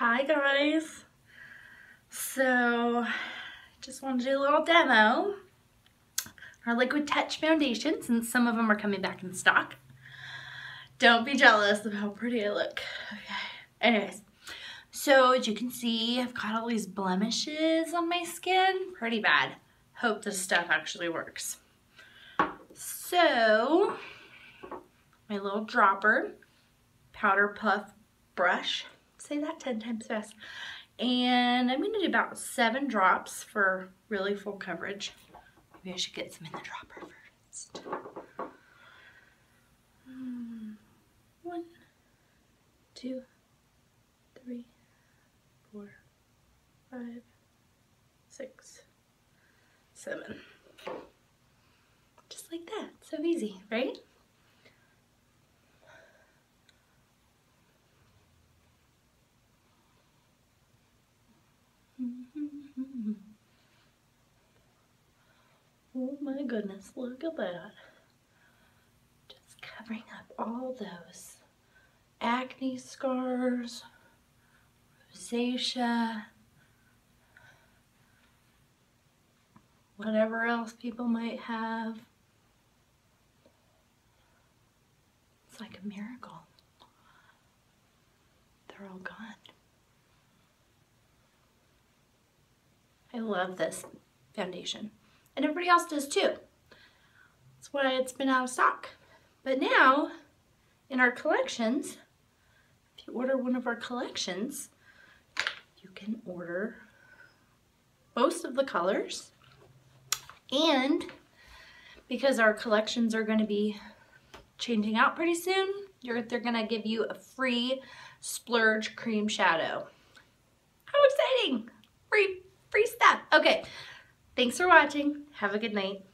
Hi guys. So just wanted to do a little demo. Our Liquid Touch foundation, since some of them are coming back in stock. Don't be jealous of how pretty I look. Okay. Anyways, so as you can see, I've got all these blemishes on my skin. Pretty bad. Hope this stuff actually works. So, my little dropper, powder puff brush. Say that 10 times fast. And I'm going to do about 7 drops for really full coverage. Maybe I should get some in the dropper first. 1, 2, 3, 4, 5, 6, 7. Just like that. So easy, right? Oh my goodness, look at that. Just covering up all those acne scars, rosacea, whatever else people might have. It's like a miracle. They're all gone. I love this foundation. And everybody else does too. That's why it's been out of stock. But now, in our collections, if you order one of our collections, you can order most of the colors. And because our collections are going to be changing out pretty soon, they're going to give you a free Splurge cream shadow. How exciting! Free stuff. Okay. Thanks for watching. Have a good night.